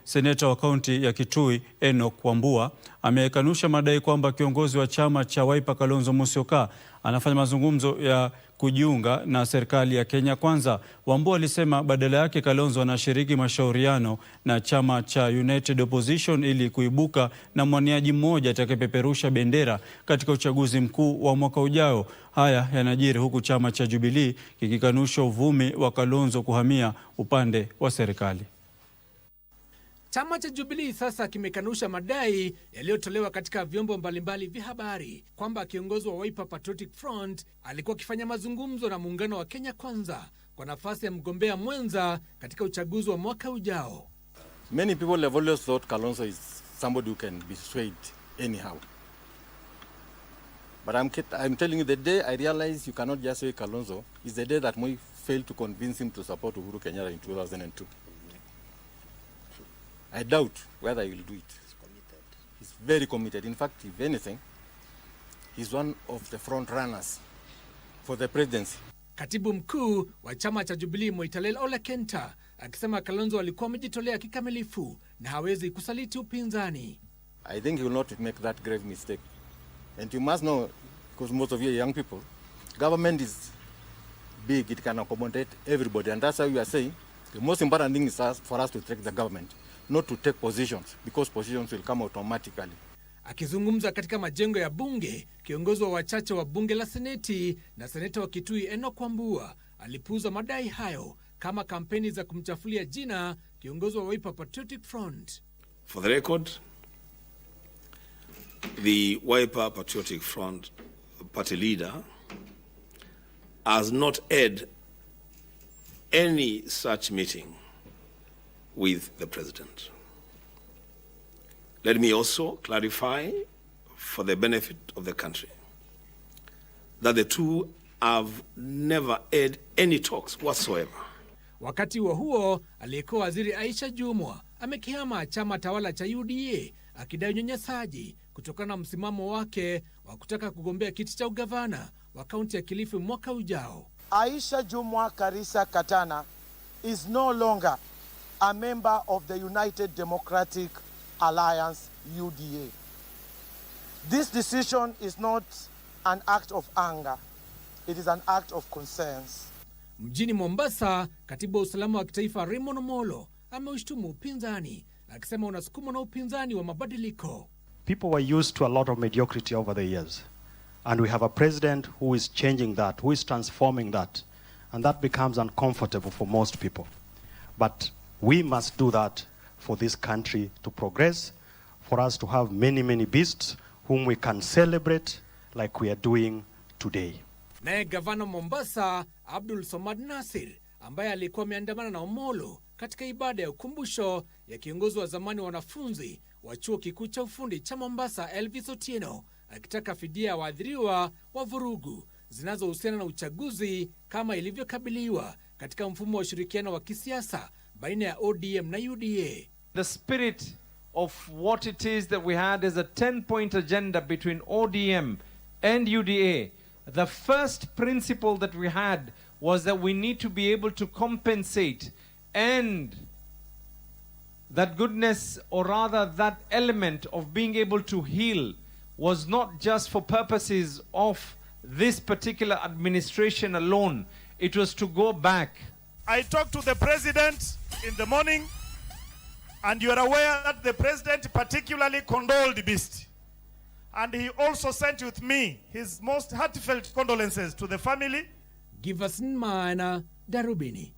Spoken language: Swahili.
seneta wa kaunti ya Kitui Enoch Wambua amekanusha madai kwamba kiongozi wa chama cha Wiper Kalonzo Musyoka anafanya mazungumzo ya kujiunga na serikali ya Kenya Kwanza. Wambua alisema badala yake Kalonzo anashiriki mashauriano na chama cha United Opposition ili kuibuka na mwaniaji mmoja atakayepeperusha bendera katika uchaguzi mkuu wa mwaka ujao. Haya yanajiri huku chama cha Jubilee kikikanusha uvumi wa Kalonzo kuhamia upande wa serikali. Chama cha Jubilee sasa kimekanusha madai yaliyotolewa katika vyombo mbalimbali vya habari kwamba kiongozi wa Wiper Patriotic Front alikuwa akifanya mazungumzo na muungano wa Kenya Kwanza kwa nafasi ya mgombea mwenza katika uchaguzi wa mwaka ujao. Many people have always thought Kalonzo is somebody who can be swayed anyhow. But I'm telling you, the day I realized you cannot just sway Kalonzo is the day that Moi failed to convince him to support Uhuru Kenyatta in 2002. I doubt whether he will do it. He's very committed. In fact, if anything, he's one of the front runners for the presidency. Katibu mkuu wa chama cha Jubilee Moitalel Ole Kenta akisema Kalonzo alikuwa amejitolea kikamilifu na hawezi kusaliti upinzani. I think he will not make that grave mistake. And you must know, because most of you are young people, government is big, it can accommodate everybody. And that's why we are saying the most important thing is for us to take the government, not to take positions, because positions will come automatically. Akizungumza katika majengo ya bunge, kiongozi wa wachache wa bunge la seneti na seneta wa Kitui Enoch Wambua alipuuza madai hayo kama kampeni za kumchafulia jina kiongozi wa Wiper Patriotic Front. For the record, the Wiper Patriotic Front party leader has not had any such meeting with the president. Let me also clarify for the benefit of the country that the two have never had any talks whatsoever. Wakati huo aliyekuwa waziri Aisha Jumwa amekihama chama tawala cha UDA akidai unyanyasaji kutokana na msimamo wake wa kutaka kugombea kiti cha ugavana wa kaunti ya Kilifi mwaka ujao. Aisha Jumwa Karisa Katana is no longer a member of the United Democratic Alliance, UDA. This decision is not an act of anger. It is an act of concerns. Mjini Mombasa, katibu wa usalama wa kitaifa Raymond Omolo ameushtumu upinzani akisema unasukumwa na upinzani wa mabadiliko. People were used to a lot of mediocrity over the years. And we have a president who is changing that, who is transforming that. And that becomes uncomfortable for most people. But we must do that for this country to progress, for us to have many, many beasts whom we can celebrate like we are doing today. Naye gavana Mombasa, Abdul Somad Nasir, ambaye alikuwa ameandamana na Omolo katika ibada ya ukumbusho ya kiongozi wa zamani wa wanafunzi wa chuo kikuu cha ufundi cha Mombasa Elvis Otieno, akitaka fidia ya waathiriwa wa vurugu zinazohusiana na uchaguzi kama ilivyokabiliwa katika mfumo wa ushirikiano wa kisiasa baina ya ODM na UDA. The spirit of what it is that we had as a 10-point agenda between ODM and UDA, the first principle that we had was that we need to be able to compensate, and that goodness, or rather that element of being able to heal, was not just for purposes of this particular administration alone. It was to go back. I talked to the president in the morning, and you are aware that the president particularly condoled Beast. And he also sent with me his most heartfelt condolences to the family. Giverson Maina, Darubini.